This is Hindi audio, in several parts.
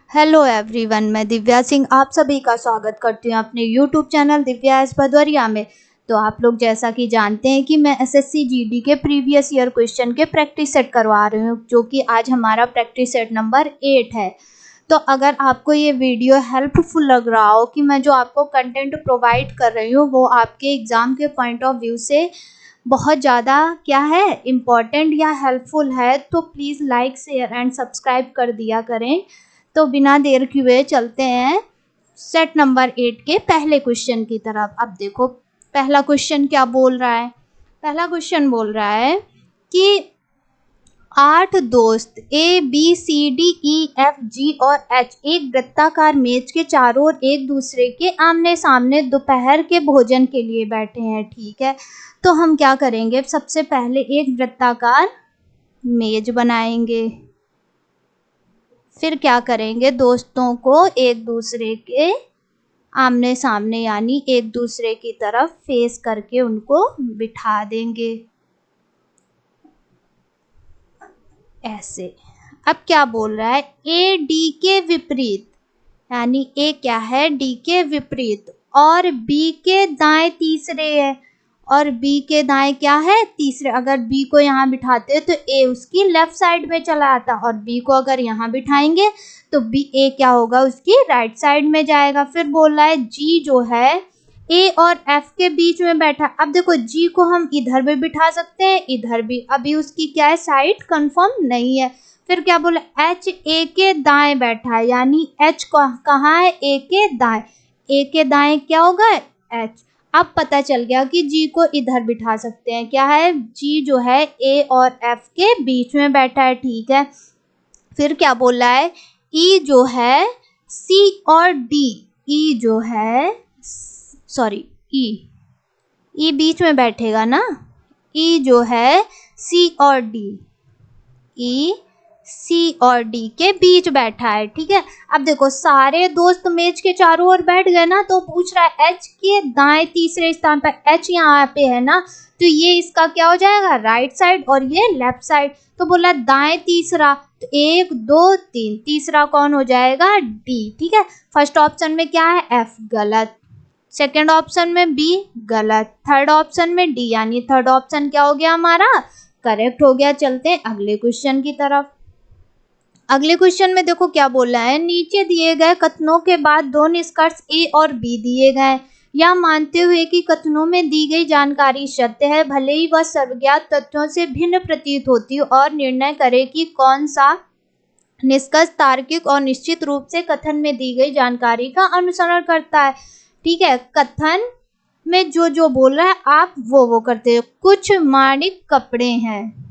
हेलो एवरीवन, मैं दिव्या सिंह आप सभी का स्वागत करती हूँ अपने YouTube channel Divya S Bhadauria में। तो आप लोग जैसा कि जानते हैं कि मैं एसएससी जीडी के प्रीवियस ईयर क्वेश्चन के प्रैक्टिस सेट करवा रही हूँ, जो कि आज हमारा प्रैक्टिस सेट नंबर 8 है। तो अगर आपको ये वीडियो हेल्पफुल लग रहा हो कि मैं जो आपको कंटेंट प्रोवाइड कर रही हूँ वो आपके एग्ज़ाम के पॉइंट ऑफ व्यू से बहुत ज़्यादा क्या है इम्पॉर्टेंट या हेल्पफुल है, तो please like share and subscribe कर दिया करें। तो बिना देर किए चलते हैं सेट नंबर 8 के पहले क्वेश्चन की तरफ। अब देखो पहला क्वेश्चन क्या बोल रहा है। पहला क्वेश्चन बोल रहा है कि 8 दोस्त A B C D E F G और एच एक वृत्ताकार मेज के चारों ओर एक दूसरे के आमने सामने दोपहर के भोजन के लिए बैठे हैं। ठीक है, तो हम क्या करेंगे, सबसे पहले एक वृत्ताकार मेज बनाएंगे, फिर क्या करेंगे, दोस्तों को एक दूसरे के आमने सामने यानी एक दूसरे की तरफ फेस करके उनको बिठा देंगे ऐसे। अब क्या बोल रहा है, ए डी के विपरीत, यानी ए क्या है डी के विपरीत, और बी के दाएं तीसरे है, और बी के दाएं क्या है तीसरे। अगर बी को यहाँ बिठाते हैं तो ए उसकी लेफ्ट साइड में चला आता, और बी को अगर यहाँ बिठाएंगे तो बी ए क्या होगा उसकी राइट साइड में जाएगा। फिर बोल रहा है जी जो है ए और एफ के बीच में बैठा। अब देखो जी को हम इधर भी बिठा सकते हैं इधर भी, अभी उसकी क्या है साइड कंफर्म नहीं है। फिर क्या बोला, एच ए के दाएं बैठा है, यानी एच कहाँ है ए के दाएं, ए के दाएं क्या होगा एच। अब पता चल गया कि जी को इधर बिठा सकते हैं, क्या है जी जो है ए और एफ के बीच में बैठा है। ठीक है, फिर क्या बोल रहा है, ई जो है सी और डी, ई जो है सॉरी ई बीच में बैठेगा ना, ई जो है सी और डी, ई सी और डी के बीच बैठा है। ठीक है, अब देखो सारे दोस्त मेज के चारों ओर बैठ गए ना, तो पूछ रहा है एच के दाएं तीसरे स्थान पर, एच यहाँ पे है ना, तो ये इसका क्या हो जाएगा राइट साइड और ये लेफ्ट साइड। तो बोला दाएं तीसरा, तो 1 2 3, तीसरा कौन हो जाएगा डी। ठीक है, फर्स्ट ऑप्शन में क्या है एफ गलत, सेकेंड ऑप्शन में बी गलत, थर्ड ऑप्शन में डी, यानी थर्ड ऑप्शन क्या हो गया हमारा करेक्ट हो गया। चलते हैं अगले क्वेश्चन की तरफ। अगले क्वेश्चन में देखो क्या बोला है, नीचे दिए गए कथनों के बाद दो निष्कर्ष ए और बी दिए गए, या मानते हुए कि कथनों में दी गई जानकारी सत्य है भले ही वह सर्वज्ञात तथ्यों से भिन्न प्रतीत होती हो, और निर्णय करे कि कौन सा निष्कर्ष तार्किक और निश्चित रूप से कथन में दी गई जानकारी का अनुसरण करता है। ठीक है, कथन में जो जो बोल रहा है आप वो करते हो। कुछ माणिक कपड़े हैं,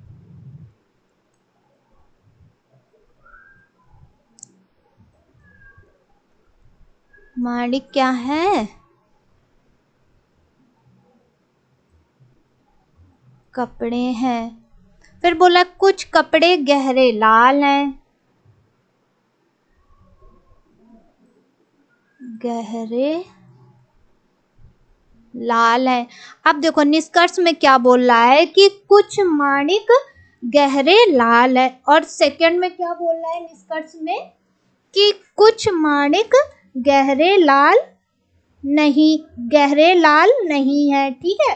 माणिक क्या है कपड़े हैं। फिर बोला कुछ कपड़े गहरे लाल हैं, गहरे लाल है। अब देखो निष्कर्ष में क्या बोल रहा है कि कुछ माणिक गहरे लाल है, और सेकंड में क्या बोल रहा है निष्कर्ष में कि कुछ माणिक गहरे लाल नहीं है। ठीक है,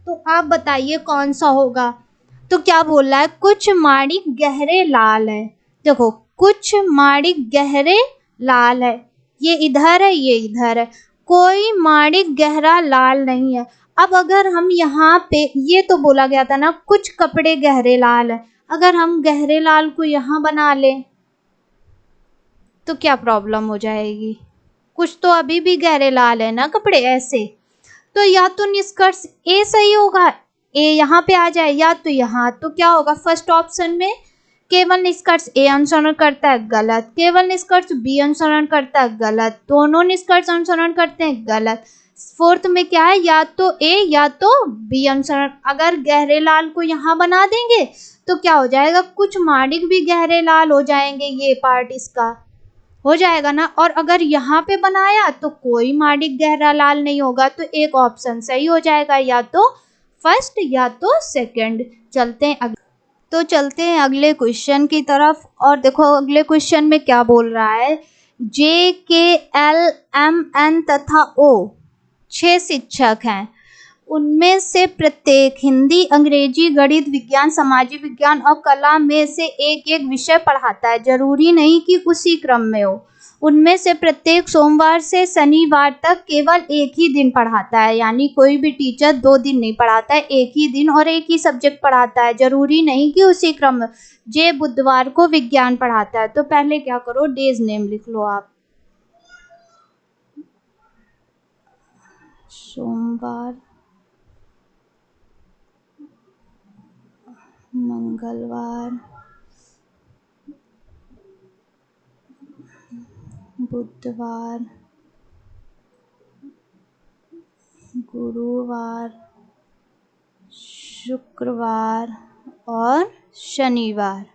तो आप बताइए कौन सा होगा। तो क्या बोल रहा है कुछ माणिक गहरे लाल है, देखो कुछ माणिक गहरे लाल है, ये इधर है ये इधर है, कोई माणिक गहरा लाल नहीं है। अब अगर हम यहाँ पे, ये तो बोला गया था ना कुछ कपड़े गहरे लाल है, अगर हम गहरे लाल को यहाँ बना लें तो क्या प्रॉब्लम हो जाएगी, कुछ तो अभी भी गहरे लाल है ना कपड़े ऐसे। तो या तो निष्कर्ष ए सही होगा, ए यहाँ पे आ जाए, या तो यहाँ, तो क्या होगा फर्स्ट ऑप्शन में केवल निष्कर्ष ए अनुसरण करता है गलत, केवल निष्कर्ष बी अनुसरण करता है गलत, दोनों निष्कर्ष अनुसरण करते हैं गलत। फोर्थ में क्या है, या तो ए या तो बी अनुसरण। अगर गहरे लाल को यहाँ बना देंगे तो क्या हो जाएगा, कुछ माणिक भी गहरे लाल हो जाएंगे, ये पार्ट इसका हो जाएगा ना। और अगर यहाँ पे बनाया तो कोई माणिक गहरा लाल नहीं होगा, तो एक ऑप्शन सही हो जाएगा, या तो फर्स्ट या तो सेकंड। चलते हैं अगले क्वेश्चन की तरफ। और देखो अगले क्वेश्चन में क्या बोल रहा है जे, के, एल, एम, एन तथा ओ 6 शिक्षक हैं। उनमें से प्रत्येक हिंदी, अंग्रेजी, गणित, विज्ञान, सामाजिक विज्ञान और कला में से एक एक विषय पढ़ाता है। जरूरी नहीं कि उसी क्रम में हो। उनमें से प्रत्येक सोमवार से शनिवार तक केवल एक ही दिन पढ़ाता है, यानी कोई भी टीचर 2 दिन नहीं पढ़ाता है, एक ही दिन और एक ही सब्जेक्ट पढ़ाता है। जरूरी नहीं कि उसी क्रम में। जे बुधवार को विज्ञान पढ़ाता है। तो पहले क्या करो, डेज नेम लिख लो आप। सोमवार, मंगलवार, बुधवार, गुरुवार, शुक्रवार और शनिवार।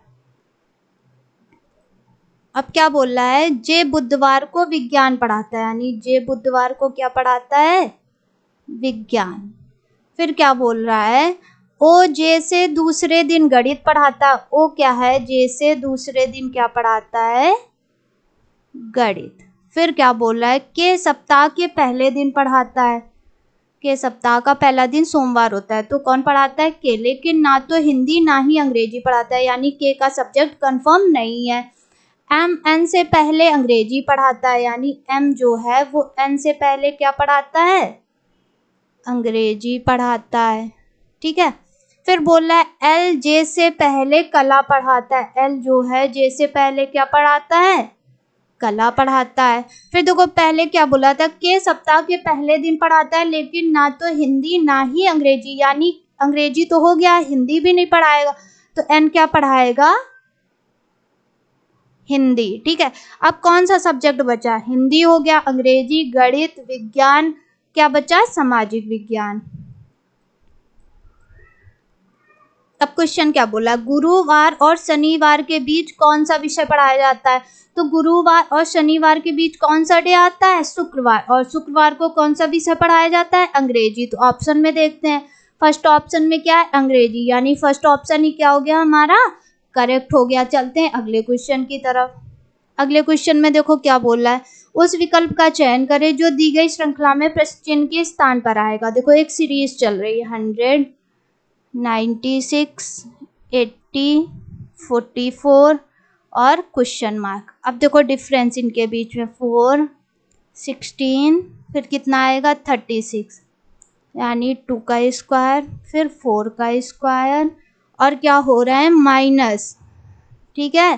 अब क्या बोल रहा है, जे बुधवार को विज्ञान पढ़ाता है, यानी जे बुधवार को क्या पढ़ाता है, विज्ञान। फिर क्या बोल रहा है, ओ जे से दूसरे दिन गणित पढ़ाता है। ओ क्या है, जे से दूसरे दिन क्या पढ़ाता है, गणित। फिर क्या बोल रहा है, के सप्ताह के पहले दिन पढ़ाता है। के सप्ताह का पहला दिन सोमवार होता है, तो कौन पढ़ाता है, के। लेकिन ना तो हिंदी ना ही अंग्रेजी पढ़ाता है, यानी के का सब्जेक्ट कंफर्म नहीं है। एम, एन से पहले अंग्रेजी पढ़ाता है, यानी एम जो है वो एन से पहले क्या पढ़ाता है, अंग्रेजी पढ़ाता है। ठीक है। फिर बोल रहा है एल जे से पहले कला पढ़ाता है। एल जो है जे से पहले क्या पढ़ाता है, कला पढ़ाता है। फिर देखो पहले क्या बोला था, के सप्ताह के पहले दिन पढ़ाता है, लेकिन ना तो हिंदी ना ही अंग्रेजी, यानी अंग्रेजी तो हो गया, हिंदी भी नहीं पढ़ाएगा। तो एन क्या पढ़ाएगा, हिंदी। ठीक है। अब कौन सा सब्जेक्ट बचा, हिंदी हो गया, अंग्रेजी, गणित, विज्ञान, क्या बचा, सामाजिक विज्ञान। अब क्वेश्चन क्या बोला, गुरुवार और शनिवार के बीच कौन सा विषय पढ़ाया जाता है। तो गुरुवार और शनिवार के बीच कौन सा डे आता है, शुक्रवार। और शुक्रवार को कौन सा विषय पढ़ाया जाता है, अंग्रेजी। तो ऑप्शन में देखते हैं, फर्स्ट ऑप्शन में क्या है, अंग्रेजी, यानी फर्स्ट ऑप्शन ही क्या हो गया हमारा, करेक्ट हो गया। चलते हैं अगले क्वेश्चन की तरफ। अगले क्वेश्चन में देखो क्या बोल रहा है, उस विकल्प का चयन करें जो दी गई श्रृंखला में प्रश्न चिन्ह के स्थान पर आएगा। देखो एक सीरीज चल रही है, 100, 96, 80, 44 और क्वेश्चन मार्क। अब देखो डिफरेंस इनके बीच में, 4, 16, फिर कितना आएगा, 36, यानी 2 का स्क्वायर, फिर 4 का स्क्वायर, और क्या हो रहा है, माइनस। ठीक है,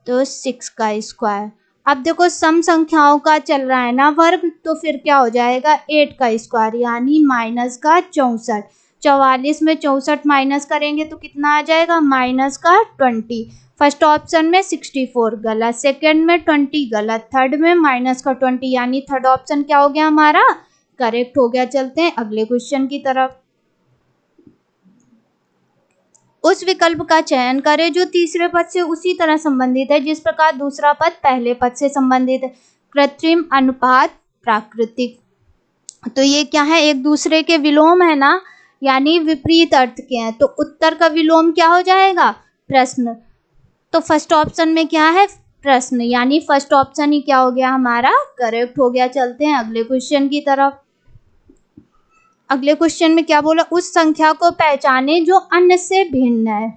तो 6 का स्क्वायर। अब देखो सम संख्याओं का चल रहा है ना वर्ग, तो फिर क्या हो जाएगा, 8 का स्क्वायर, यानी माइनस का 64। 44 में 64 माइनस करेंगे तो कितना आ जाएगा, माइनस का 20। फर्स्ट ऑप्शन में 64 गलत, सेकंड में 20 गलत, थर्ड में माइनस का 20, यानी थर्ड ऑप्शन क्या हो गया हमारा, करेक्ट हो गया। चलते हैं अगले क्वेश्चन की तरफ। उस विकल्प का चयन करें जो तीसरे पद से उसी तरह संबंधित है जिस प्रकार दूसरा पद पहले पद से संबंधित है। कृत्रिम, अनुपात, प्राकृतिक। तो ये क्या है, एक दूसरे के विलोम है ना, यानी विपरीत अर्थ के हैं। तो उत्तर का विलोम क्या हो जाएगा, प्रश्न। तो फर्स्ट ऑप्शन में क्या है, प्रश्न, यानी फर्स्ट ऑप्शन ही क्या हो गया हमारा, करेक्ट हो गया। चलते हैं अगले क्वेश्चन की तरफ। अगले क्वेश्चन में क्या बोला, उस संख्या को पहचाने जो अन्य से भिन्न है।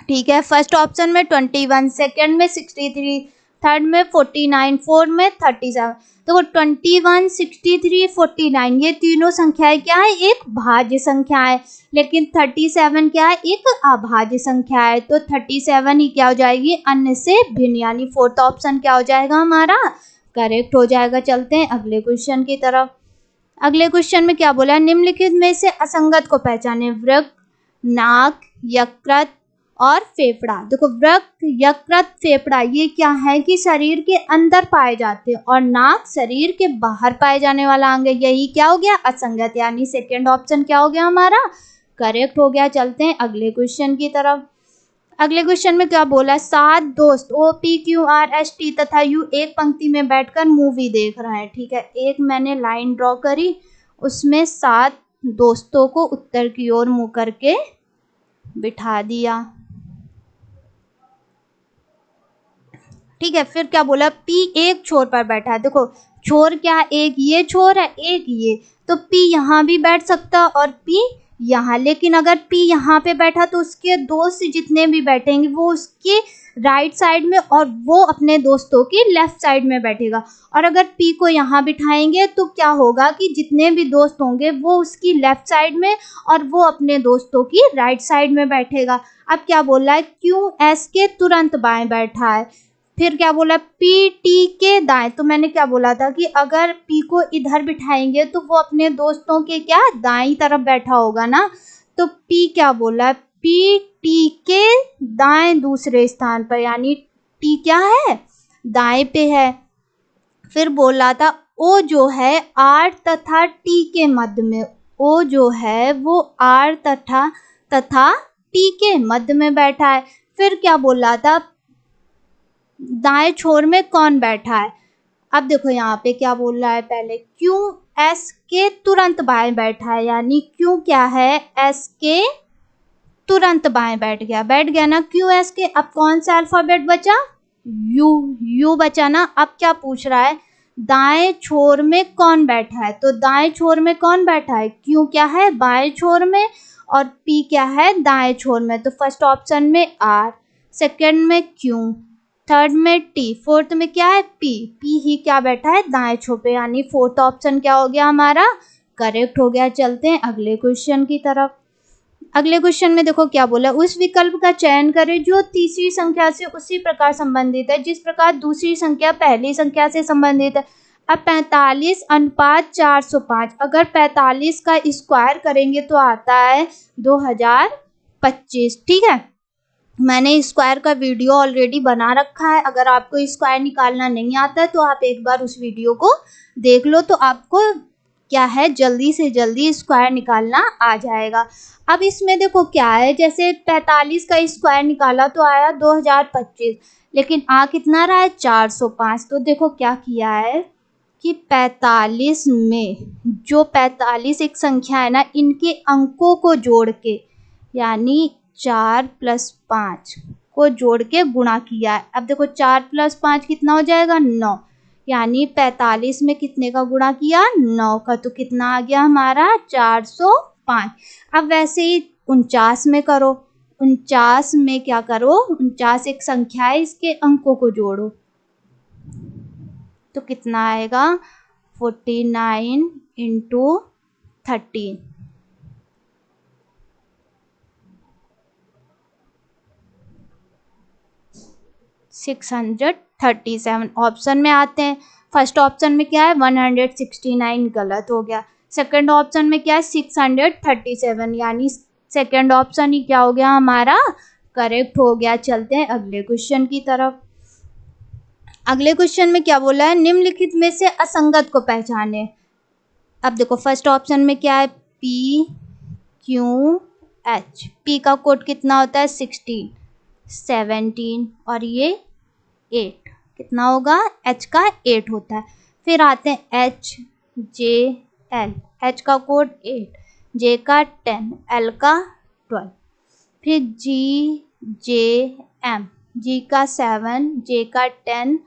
ठीक है, फर्स्ट ऑप्शन में 21, सेकंड में 63, थर्ड में 49, फोर्थ में 37। तो 21, 63, 49 ये तीनों संख्याएं क्या है, एक भाज्य संख्या है। लेकिन 37 क्या है, एक अभाज्य संख्या है। तो 37 ही क्या हो जाएगी, अन्य से भिन्न, यानी फोर्थ ऑप्शन क्या हो जाएगा हमारा, करेक्ट हो जाएगा। चलते हैं अगले क्वेश्चन की तरफ। अगले क्वेश्चन में क्या बोला है, निम्नलिखित में से असंगत को पहचाने, वृक्क, नाक, यकृत और फेफड़ा। देखो वृक्क, यकृत, फेफड़ा ये क्या है कि शरीर के अंदर पाए जाते हैं, और नाक शरीर के बाहर पाए जाने वाला अंग है। यही क्या हो गया, असंगत, यानी सेकेंड ऑप्शन क्या हो गया हमारा, करेक्ट हो गया। चलते हैं अगले क्वेश्चन की तरफ। अगले क्वेश्चन में क्या बोला है, 7 दोस्त OPQRST तथा U एक पंक्ति में बैठकर मूवी देख रहे हैं। ठीक है, एक मैंने लाइन ड्रॉ करी, उसमें 7 दोस्तों को उत्तर की ओर मुंह करके बिठा दिया। ठीक है। फिर क्या बोला, P एक छोर पर बैठा है। देखो छोर क्या, एक ये छोर है, एक ये, तो P यहाँ भी बैठ सकता और P यहाँ। लेकिन अगर P यहाँ पे बैठा तो उसके दोस्त जितने भी बैठेंगे वो उसके राइट साइड में और वो अपने दोस्तों की लेफ्ट साइड में बैठेगा। और अगर P को यहाँ बिठाएंगे तो क्या होगा कि जितने भी दोस्त होंगे वो उसकी लेफ्ट साइड में और वो अपने दोस्तों की राइट साइड में बैठेगा। अब क्या बोल रहा है, Q S के तुरंत बाएं बैठा है। फिर क्या बोला, P T के दाएं। तो मैंने क्या बोला था कि अगर P को इधर बिठाएंगे तो वो अपने दोस्तों के क्या दाईं तरफ बैठा होगा ना। तो P क्या बोला, P T के दाएं दूसरे स्थान पर, यानी T क्या है, दाएं पे है। फिर बोला था O जो है R तथा T के मध्य में, O जो है वो R तथा T के मध्य में बैठा है। फिर क्या बोला था, दाएं छोर में कौन बैठा है। अब देखो यहाँ पे क्या बोल रहा है, पहले Q S के तुरंत बाएं बैठा है, यानी Q क्या है, S के तुरंत बाएं बैठ गया ना Q S के। अब कौन सा अल्फाबेट बचा, U बचा ना। अब क्या पूछ रहा है, दाएं छोर में कौन बैठा है। तो दाएं छोर में कौन बैठा है, Q क्या है बाएं छोर में और P क्या है दाएं छोर में। तो फर्स्ट ऑप्शन में R, सेकंड में Q, थर्ड में T, फोर्थ में क्या है P ही क्या बैठा है दाएं छोर पे, यानी फोर्थ ऑप्शन क्या हो गया हमारा, करेक्ट हो गया। चलते हैं अगले क्वेश्चन की तरफ। अगले क्वेश्चन में देखो क्या बोला, उस विकल्प का चयन करें जो तीसरी संख्या से उसी प्रकार संबंधित है जिस प्रकार दूसरी संख्या पहली संख्या से संबंधित है। अब 45 अनुपात 405, अगर 45 का स्क्वायर करेंगे तो आता है 2025। ठीक है, मैंने स्क्वायर का वीडियो ऑलरेडी बना रखा है। अगर आपको स्क्वायर निकालना नहीं आता है तो आप एक बार उस वीडियो को देख लो, तो आपको क्या है जल्दी से जल्दी स्क्वायर निकालना आ जाएगा। अब इसमें देखो क्या है, जैसे 45 का स्क्वायर निकाला तो आया 2025, लेकिन आ कितना रहा है 405। तो देखो क्या किया है कि 45 में जो 45 एक संख्या है ना, इनके अंकों को जोड़ के, यानी 4 + 5 को जोड़ के गुणा किया है। अब देखो 4 + 5 कितना हो जाएगा 9, यानी 45 में कितने का गुणा किया 9 का, तो कितना आ गया हमारा 405। अब वैसे ही 49 में करो, 49 में क्या करो, 49 एक संख्या है, इसके अंकों को जोड़ो तो कितना आएगा 49 × 13, 637। ऑप्शन में आते हैं, फर्स्ट ऑप्शन में क्या है 169, गलत हो गया। सेकंड ऑप्शन में क्या है 637, यानी सेकंड ऑप्शन ही क्या हो गया हमारा, करेक्ट हो गया। चलते हैं अगले क्वेश्चन की तरफ। अगले क्वेश्चन में क्या बोला है, निम्नलिखित में से असंगत को पहचाने। अब देखो फर्स्ट ऑप्शन में क्या है P Q H, P का कोड कितना होता है 16, 17 और ये 8, कितना होगा H का 8 होता है। फिर आते हैं H J L, H का कोड 8, J का 10, L का 12। फिर G J M, G का 7, J का 10,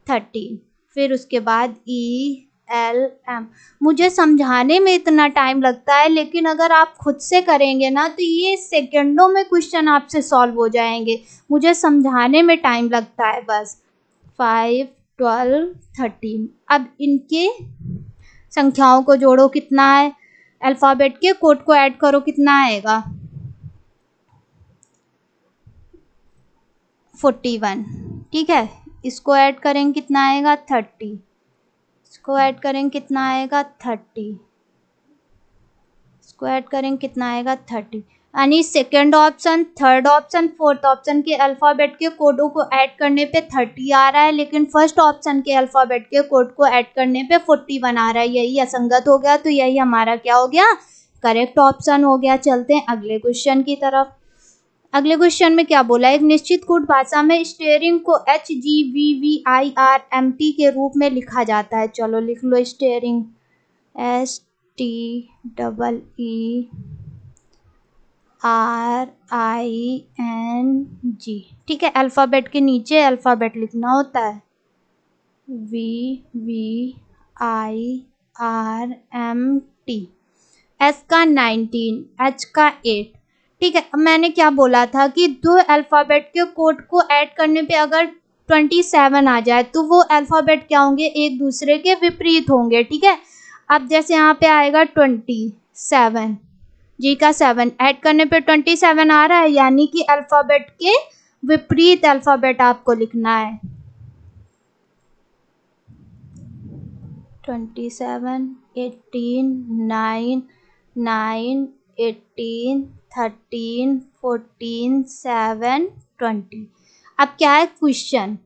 13। फिर उसके बाद E L M। मुझे समझाने में इतना टाइम लगता है, लेकिन अगर आप खुद से करेंगे ना तो ये सेकंडों में क्वेश्चन आपसे सॉल्व हो जाएंगे। मुझे समझाने में टाइम लगता है बस। 5, 12, 13। अब इनके संख्याओं को जोड़ो, कितना है, अल्फ़ाबेट के कोड को ऐड करो, कितना आएगा 41। ठीक है, इसको ऐड करेंगे कितना आएगा 30, इसको ऐड करेंगे कितना आएगा 30, इसको ऐड करेंगे कितना आएगा 30। यानी second option, third option, fourth option के अल्फ़ाबेट के कोडों को ऐड करने पे 30 आ रहा है, लेकिन फर्स्ट ऑप्शन के अल्फ़ाबेट के कोड को ऐड करने पे 41 आ रहा है। यही असंगत हो गया, तो यही हमारा क्या हो गया, करेक्ट ऑप्शन हो गया। चलते हैं अगले क्वेश्चन की तरफ। अगले क्वेश्चन में क्या बोला, एक निश्चित कोड भाषा में स्टीयरिंग को HGVVIRMT के रूप में लिखा जाता है। चलो लिख लो, स्टीयरिंग STEERING, RING। ठीक है, अल्फ़ाबेट के नीचे अल्फ़ाबेट लिखना होता है। VVIRMT। S का 19, H का 8। ठीक है, अब मैंने क्या बोला था कि दो अल्फ़ाबेट के कोड को ऐड करने पे अगर 27 आ जाए तो वो अल्फ़ाबेट क्या होंगे, एक दूसरे के विपरीत होंगे। ठीक है, अब जैसे यहाँ पे आएगा 27, जी का 7 ऐड करने पे 27 आ रहा है, यानी कि अल्फ़ाबेट के विपरीत अल्फ़ाबेट आपको लिखना है। 27, 18, 9, 9, 18, 13, 14, 7, 20। अब क्या है क्वेश्चन,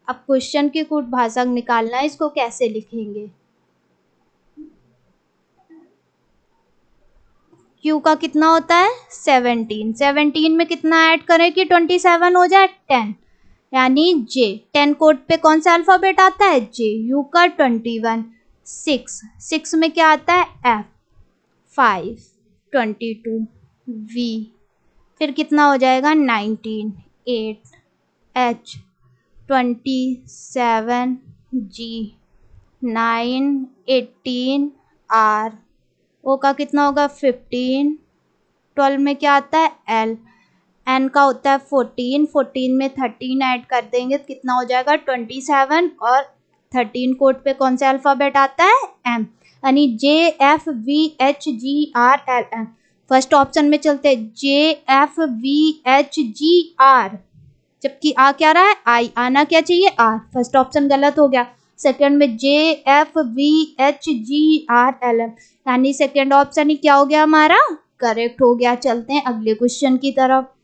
अब क्वेश्चन की कूट भाषा निकालना है, इसको कैसे लिखेंगे। Q का कितना होता है 17, 17 में कितना ऐड करें कि 27 हो जाए 10, यानी J। 10 कोड पे कौन सा अल्फ़ाबेट आता है, J। U का 21, 6, 6 में क्या आता है F, 5, 22, V। फिर कितना हो जाएगा 19, 8, H, 27, G, 9, 18, R। O का कितना होगा 15, 12 में क्या आता है L, N का होता है 14, 14 में 13 ऐड कर देंगे तो कितना हो जाएगा 27, और 13 कोड पे कौन सा अल्फ़ाबेट आता है M, यानी JFVHGRLM। फर्स्ट ऑप्शन में चलते हैं JFVHGR, जबकि आ क्या रहा है आई, आना क्या चाहिए R। फर्स्ट ऑप्शन गलत हो गया। सेकंड में JFVHGRLM, यानी सेकंड ऑप्शन ही क्या हो गया हमारा, करेक्ट हो गया। चलते हैं अगले क्वेश्चन की तरफ।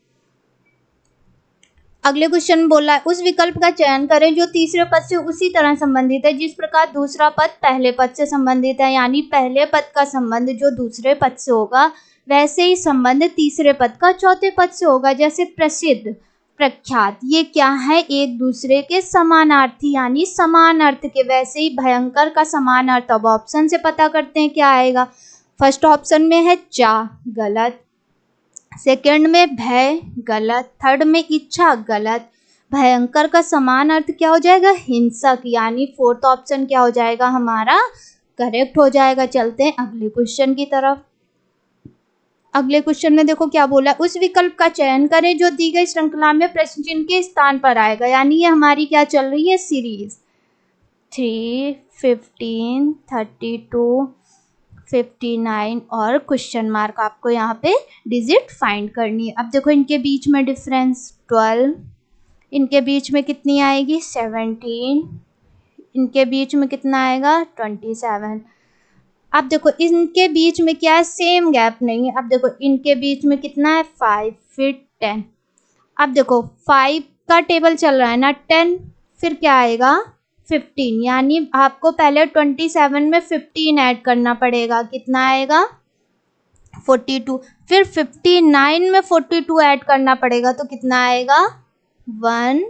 अगले क्वेश्चन बोला है उस विकल्प का चयन करें जो तीसरे पद से उसी तरह संबंधित है जिस प्रकार दूसरा पद पहले पद से संबंधित है, यानी पहले पद का संबंध जो दूसरे पद से होगा वैसे ही संबंध तीसरे पद का चौथे पद से होगा। जैसे प्रसिद्ध, प्रख्यात, ये क्या है, एक दूसरे के समानार्थी यानी समान अर्थ के। वैसे ही भयंकर का समान अर्थ, अब ऑप्शन से पता करते हैं क्या आएगा। फर्स्ट ऑप्शन में है चा, गलत। सेकंड में भय, गलत। थर्ड में इच्छा, गलत। भयंकर का समान अर्थ क्या हो जाएगा, हिंसक, यानी फोर्थ ऑप्शन क्या हो जाएगा हमारा, करेक्ट हो जाएगा। चलते हैं अगले क्वेश्चन की तरफ। अगले क्वेश्चन में देखो क्या बोला, उस विकल्प का चयन करें जो दी गई श्रृंखला में प्रश्न चिन्ह के स्थान पर आएगा, यानी ये हमारी क्या चल रही है सीरीज। 3, 15, 32, 59 और क्वेश्चन मार्क, आपको यहाँ पे डिजिट फाइंड करनी है। अब देखो इनके बीच में डिफरेंस 12, इनके बीच में कितनी आएगी 17, इनके बीच में कितना आएगा 27। अब देखो इनके बीच में क्या है, सेम गैप नहीं है। अब देखो इनके बीच में कितना है 5, फिर 10। अब देखो 5 का टेबल चल रहा है ना 10, फिर क्या आएगा 15, यानी आपको पहले 27 में 15 ऐड करना पड़ेगा, कितना आएगा 42। फिर 59 में 42 ऐड करना पड़ेगा तो कितना आएगा 1,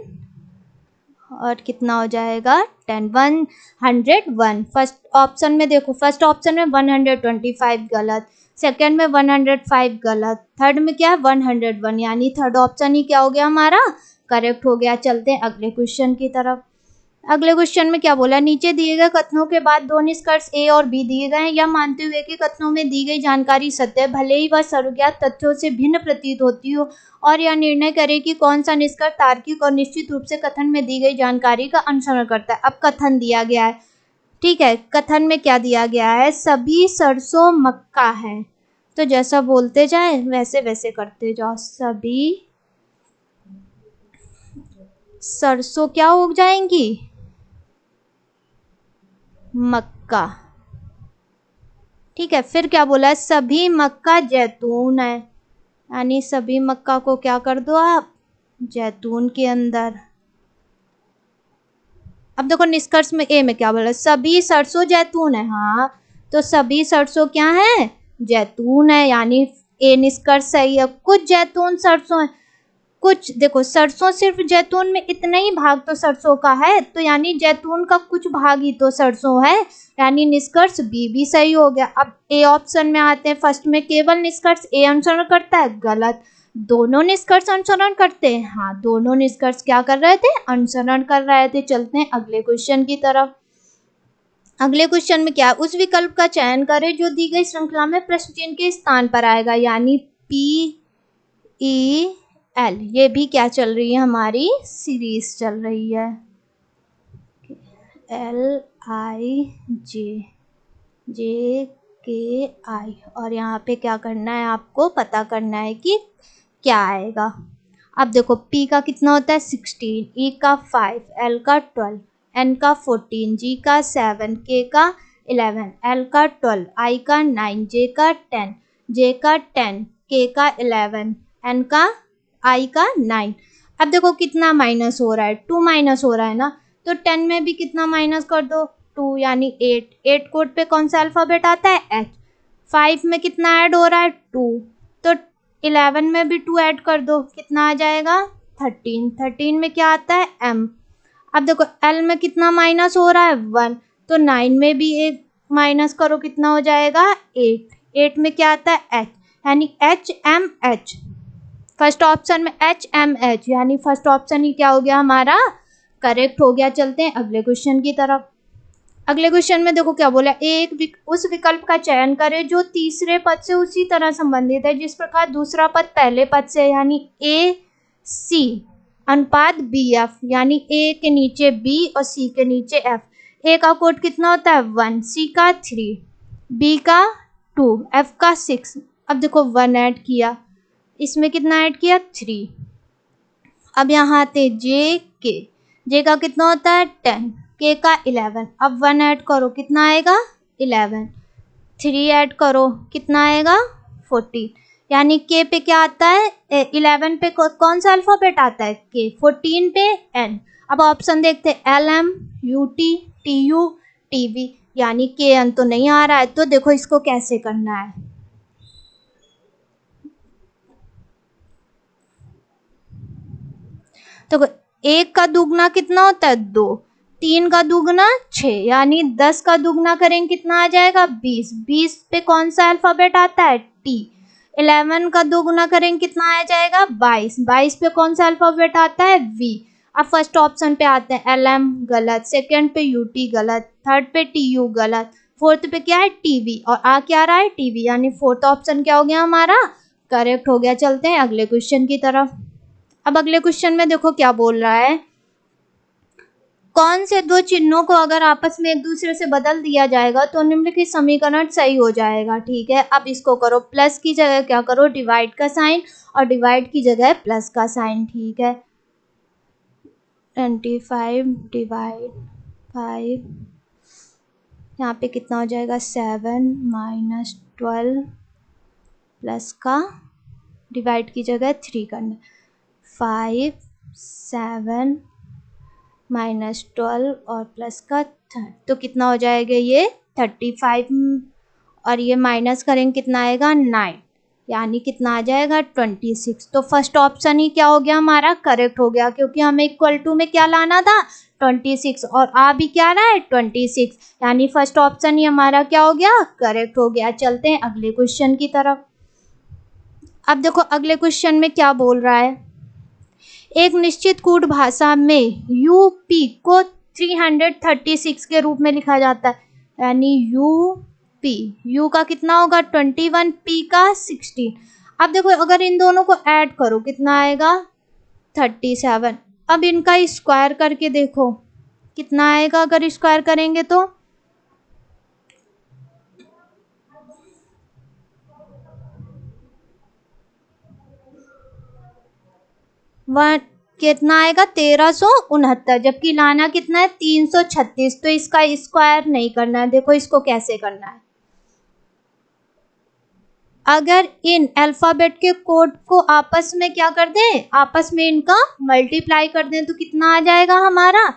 और कितना हो जाएगा 10, 101। फर्स्ट ऑप्शन में देखो, फर्स्ट ऑप्शन में 125 गलत, सेकंड में 105 गलत, थर्ड में क्या है 101, यानी थर्ड ऑप्शन ही क्या हो गया हमारा, करेक्ट हो गया। चलते हैं अगले क्वेश्चन की तरफ। अगले क्वेश्चन में क्या बोला, नीचे दिए गए कथनों के बाद दो निष्कर्ष ए और बी दिए गए हैं। यह मानते हुए कि कथनों में दी गई जानकारी सत्य है, भले ही वह सर्वज्ञात तथ्यों से भिन्न प्रतीत होती हो, और यह निर्णय करे कि कौन सा निष्कर्ष तार्किक और निश्चित रूप से कथन में दी गई जानकारी का अनुसरण करता है। अब कथन दिया गया है, ठीक है, कथन में क्या दिया गया है, सभी सरसों मक्का है, तो जैसा बोलते जाए वैसे वैसे करते जाओ। सभी सरसों क्या उग जाएंगी, मक्का। ठीक है, फिर क्या बोला है, सभी मक्का जैतून है, यानी सभी मक्का को क्या कर दो आप, जैतून के अंदर। अब देखो निष्कर्ष में ए में क्या बोला, सभी सरसों जैतून है, हाँ तो सभी सरसों क्या है, जैतून है, यानी ए निष्कर्ष सही है। कुछ जैतून सरसों है, कुछ देखो, सरसों सिर्फ जैतून में इतना ही भाग तो सरसों का है, तो यानी जैतून का कुछ भाग ही तो सरसों है, यानी निष्कर्ष बी भी सही हो गया। अब ए ऑप्शन में आते हैं। फर्स्ट में केवल निष्कर्ष ए अनुसरण करता है, गलत। दोनों निष्कर्ष अनुसरण करते हैं, हाँ दोनों निष्कर्ष क्या कर रहे थे, अनुसरण कर रहे थे। चलते हैं अगले क्वेश्चन की तरफ। अगले क्वेश्चन में क्या, उस विकल्प का चयन करें जो दी गई श्रृंखला में प्रश्न चिन्ह के स्थान पर आएगा, यानी पी ई एल। ये भी क्या चल रही है, हमारी सीरीज चल रही है, एल आई जे के आई। और यहाँ पे क्या करना है, आपको पता करना है कि क्या आएगा। अब देखो P का कितना होता है 16, E का 5, L का 12, N का 14, G का 7, K का 11, L का 12, I का 9, J का 10, J का 10, K का 11, N का I का 9। अब देखो कितना माइनस हो रहा है, 2 माइनस हो रहा है ना, तो 10 में भी कितना माइनस कर दो 2, यानी 8 कोड पे कौन सा अल्फाबेट आता है, H। 5 में कितना ऐड हो रहा है 2, तो 11 में भी 2 ऐड कर दो, कितना आ जाएगा 13 में क्या आता है M। अब देखो L में कितना माइनस हो रहा है 1, तो 9 में भी एक माइनस करो, कितना हो जाएगा 8 में क्या आता है H, यानी HMH। फर्स्ट ऑप्शन में HMH, यानी फर्स्ट ऑप्शन ही क्या हो गया हमारा, करेक्ट हो गया। चलते हैं अगले क्वेश्चन की तरफ। अगले क्वेश्चन में देखो क्या बोला, उस विकल्प का चयन करें जो तीसरे पद से उसी तरह संबंधित है जिस प्रकार दूसरा पद पहले पद से, यानी AC अनुपात BF, यानी A के नीचे B और C के नीचे F। A का कोड कितना होता है 1, C का 3, B का 2, F का 6। अब देखो 1 ऐड किया, इसमें कितना ऐड किया 3। अब यहाँ आते J का कितना होता है 10, K का 11। अब 1 ऐड करो, कितना आएगा 11, 3 ऐड करो, कितना आएगा 14, यानी K पे क्या आता है 11 पे कौन सा अल्फाबेट आता है K, 14 पे N। अब ऑप्शन देखते हैं LM UT TU TV, यानी KN तो नहीं आ रहा है, तो देखो इसको कैसे करना है। तो 1 का दुगना कितना होता है 2, 3 का दुगना 6, यानी 10 का दुगना करेंगे कितना आ जाएगा 20, 20 पे कौन सा अल्फाबेट आता है T। 11 का दुगना करेंगे कितना आ जाएगा 22, 22 पे कौन सा अल्फाबेट आता है V। अब फर्स्ट ऑप्शन पे आते हैं LM गलत, सेकंड पे UT गलत, थर्ड पे TU गलत, फोर्थ पे क्या है TV, और आ क्या रहा है TV, यानी फोर्थ ऑप्शन क्या हो गया हमारा, करेक्ट हो गया। चलते हैं अगले क्वेश्चन की तरफ। अब अगले क्वेश्चन में देखो क्या बोल रहा है, कौन से दो चिन्हों को अगर आपस में एक दूसरे से बदल दिया जाएगा तो निम्नलिखित समीकरण सही हो जाएगा। ठीक है, अब इसको करो, प्लस की जगह क्या करो डिवाइड का साइन, और डिवाइड की जगह प्लस का साइन। ठीक है, 25 डिवाइड 5, यहाँ पे कितना हो जाएगा 7 माइनस 12, प्लस का डिवाइड की जगह 3 करना, 5 7 माइनस 12 और प्लस का 3, तो कितना हो जाएगा ये 35, और ये माइनस करेंगे कितना आएगा 9, यानी कितना आ जाएगा 26। तो फर्स्ट ऑप्शन ही क्या हो गया हमारा, करेक्ट हो गया, क्योंकि हमें इक्वल टू में क्या लाना था 26, और आ भी क्या रहा है 26, यानी फर्स्ट ऑप्शन ही हमारा क्या हो गया, करेक्ट हो गया। चलते हैं अगले क्वेश्चन की तरफ। अब देखो अगले क्वेश्चन में क्या बोल रहा है, एक निश्चित कूट भाषा में यूपी को 336 के रूप में लिखा जाता है, यानी यू का कितना होगा 21, पी का 16। अब देखो अगर इन दोनों को ऐड करो कितना आएगा 37। अब इनका स्क्वायर करके देखो कितना आएगा, अगर स्क्वायर करेंगे तो 1 कितना आएगा 1369, जबकि लाना कितना है 336, तो इसका स्क्वायर नहीं करना है। देखो इसको कैसे करना है, अगर इन अल्फाबेट के कोड को आपस में क्या कर दें, आपस में इनका मल्टीप्लाई कर दें, तो कितना आ जाएगा हमारा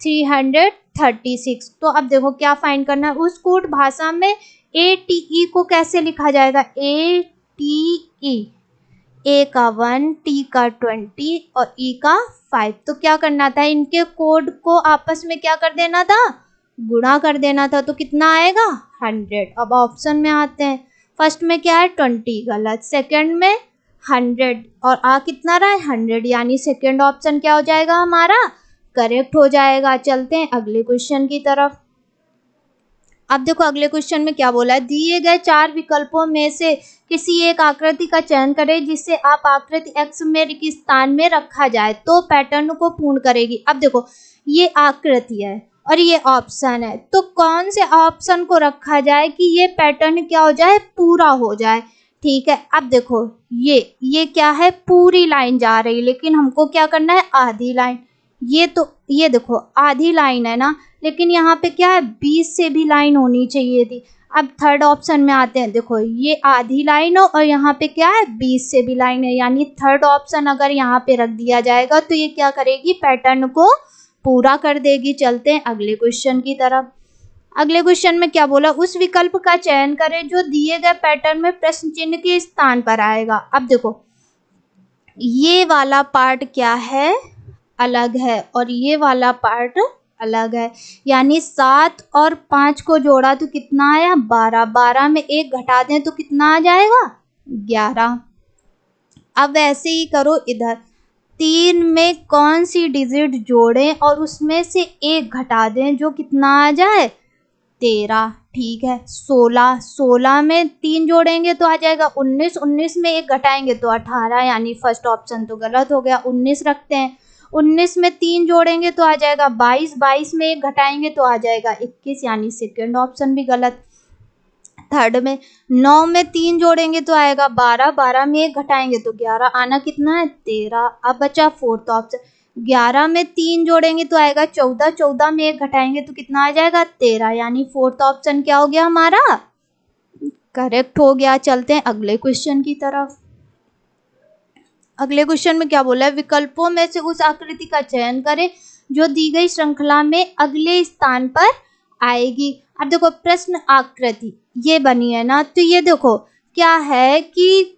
336। तो अब देखो क्या फाइंड करना है, उस कोड भाषा में ATE को कैसे लिखा जाएगा, ATE ए का 1, टी का 20 और ई का 5। तो क्या करना था, इनके कोड को आपस में क्या कर देना था, गुणा कर देना था। तो कितना आएगा 100। अब ऑप्शन में आते हैं, फर्स्ट में क्या है 20 गलत, सेकंड में 100 और आ कितना रहा है 100, यानी सेकंड ऑप्शन क्या हो जाएगा हमारा, करेक्ट हो जाएगा। चलते हैं अगले क्वेश्चन की तरफ। अब देखो अगले क्वेश्चन में क्या बोला है, दिए गए 4 विकल्पों में से किसी एक आकृति का चयन करें जिसे आप आकृति x में के स्थान में रखा जाए तो पैटर्न को पूर्ण करेगी। अब देखो ये आकृति है और ये ऑप्शन है, तो कौन से ऑप्शन को रखा जाए कि ये पैटर्न क्या हो जाए, पूरा हो जाए। ठीक है, अब देखो ये क्या है, पूरी लाइन जा रही, लेकिन हमको क्या करना है, आधी लाइन। ये देखो आधी लाइन है ना, लेकिन यहाँ पे क्या है 20 से भी लाइन होनी चाहिए थी। अब थर्ड ऑप्शन में आते हैं, देखो ये आधी लाइन हो और यहाँ पे क्या है 20 से भी लाइन है, यानी थर्ड ऑप्शन अगर यहाँ पे रख दिया जाएगा तो ये क्या करेगी, पैटर्न को पूरा कर देगी। चलते हैं अगले क्वेश्चन की तरफ। अगले क्वेश्चन में क्या बोला, उस विकल्प का चयन करें जो दिए गए पैटर्न में प्रश्न चिन्ह के स्थान पर आएगा। अब देखो ये वाला पार्ट क्या है, अलग है, और ये वाला पार्ट अलग है, यानी 7 और 5 को जोड़ा तो कितना आया 12, 12 में 1 घटा दें तो कितना आ जाएगा 11। अब ऐसे ही करो इधर, 3 में कौन सी डिजिट जोड़ें और उसमें से 1 घटा दें जो कितना आ जाए 13। ठीक है, 16, 16 में 3 जोड़ेंगे तो आ जाएगा 19, 19 में 1 घटाएंगे तो 18, यानी फर्स्ट ऑप्शन तो गलत हो गया, 19 रखते हैं। 19 में 3 जोड़ेंगे तो आ जाएगा 22, 22 में 1 घटाएंगे तो आ जाएगा 21, यानी सेकंड ऑप्शन भी गलत। थर्ड में 9 में 3 जोड़ेंगे तो आएगा 12, 12 में 1 घटाएंगे तो 11, आना कितना है 13। अब बचा फोर्थ ऑप्शन, 11 में 3 जोड़ेंगे तो आएगा 14, 14 में 1 घटाएंगे तो कितना आ जाएगा 13, यानी फोर्थ ऑप्शन क्या हो गया हमारा, करेक्ट हो गया। चलते हैं अगले क्वेश्चन की तरफ। अगले क्वेश्चन में क्या बोला है, विकल्पों में से उस आकृति का चयन करें जो दी गई श्रृंखला में अगले स्थान पर आएगी। अब देखो प्रश्न आकृति ये बनी है ना, तो ये देखो क्या है कि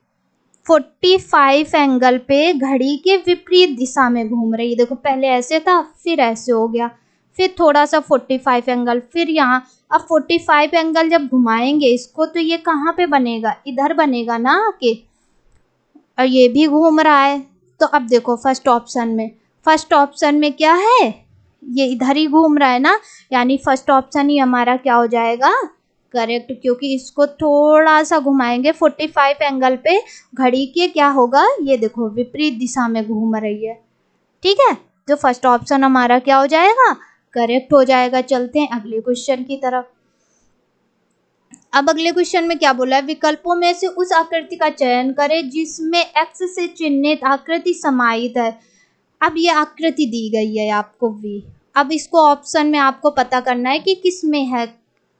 45 एंगल पे घड़ी के विपरीत दिशा में घूम रही है। देखो पहले ऐसे था, फिर ऐसे हो गया, फिर थोड़ा सा 45 एंगल, फिर यहाँ। अब 45 एंगल जब घुमाएंगे इसको तो ये कहाँ पे बनेगा, इधर बनेगा ना आके, और ये भी घूम रहा है। तो अब देखो फर्स्ट ऑप्शन में क्या है, ये इधर ही घूम रहा है ना, यानी फर्स्ट ऑप्शन ही हमारा क्या हो जाएगा, करेक्ट, क्योंकि इसको थोड़ा सा घुमाएंगे 45 एंगल पे घड़ी के क्या होगा, ये देखो विपरीत दिशा में घूम रही है। ठीक है, तो फर्स्ट ऑप्शन हमारा क्या हो जाएगा, करेक्ट हो जाएगा। चलते हैं अगले क्वेश्चन की तरफ। अब अगले क्वेश्चन में क्या बोला है, विकल्पों में से उस आकृति का चयन करें जिसमें x से चिन्हित आकृति समाहित है। अब ये आकृति दी गई है आपको v, अब इसको ऑप्शन में आपको पता करना है कि किस में है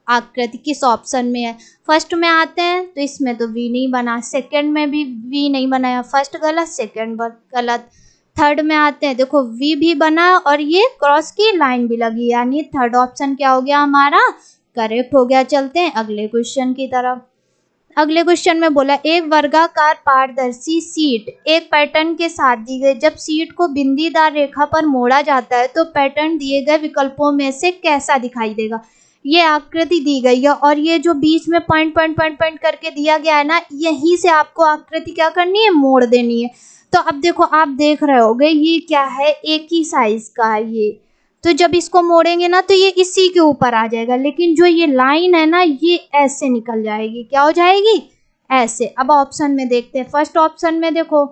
आकृति, किस ऑप्शन में है। फर्स्ट में आते हैं तो इसमें तो v नहीं बना, सेकंड में भी v नहीं बनाया, फर्स्ट गलत सेकंड गलत। थर्ड में आते हैं, देखो v भी बना और ये क्रॉस की लाइन भी लगी, यानी थर्ड ऑप्शन क्या हो गया हमारा, करेक्ट हो गया। चलते हैं अगले क्वेश्चन की तरफ। अगले क्वेश्चन में बोला, एक वर्गाकार पारदर्शी शीट एक पैटर्न के साथ दी गई, जब शीट को बिंदीदार रेखा पर मोड़ा जाता है तो पैटर्न दिए गए विकल्पों में से कैसा दिखाई देगा। ये आकृति दी गई है और ये जो बीच में पॉइंट पॉइंट पॉइंट पॉइंट करके दिया गया है ना, यहीं से आपको आकृति क्या करनी है, मोड़ देनी है। तो अब देखो आप देख रहे होगे ये क्या है, एक ही साइज का है ये, तो जब इसको मोड़ेंगे ना तो ये इसी के ऊपर आ जाएगा, लेकिन जो ये लाइन है ना ये ऐसे निकल जाएगी, क्या हो जाएगी ऐसे। अब ऑप्शन में देखते हैं, फर्स्ट ऑप्शन में देखो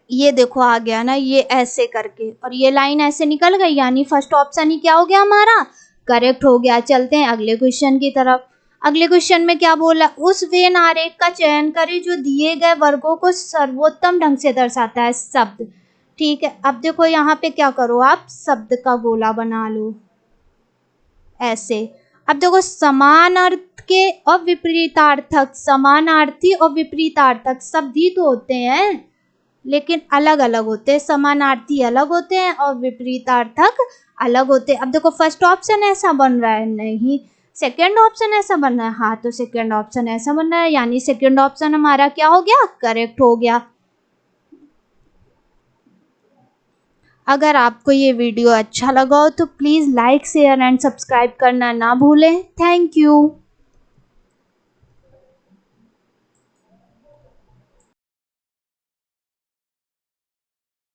ये देखो आ गया ना ये ऐसे करके, और ये लाइन ऐसे निकल गई, यानी फर्स्ट ऑप्शन ही क्या हो गया हमारा, करेक्ट हो गया। चलते हैं अगले क्वेश्चन की तरफ। अगले क्वेश्चन में क्या बोला, उस वेन आरेख का चयन करें जो दिए गए वर्गों को सर्वोत्तम ढंग से दर्शाता है शब्द। ठीक है, अब देखो यहाँ पे क्या करो, आप शब्द का गोला बना लो ऐसे। अब देखो समान अर्थ के और विपरीतार्थक, समानार्थी और विपरीतार्थक शब्द ही तो होते हैं, लेकिन अलग अलग होते हैं, समानार्थी अलग होते हैं और विपरीतार्थक अलग होते हैं। अब देखो फर्स्ट ऑप्शन ऐसा बन रहा है, नहीं, सेकेंड ऑप्शन ऐसा बनना है, हाँ तो सेकेंड ऑप्शन ऐसा बनना है, यानी सेकेंड ऑप्शन हमारा क्या हो गया, करेक्ट हो गया। अगर आपको ये वीडियो अच्छा लगा हो तो please like share and subscribe करना ना भूलें। Thank you.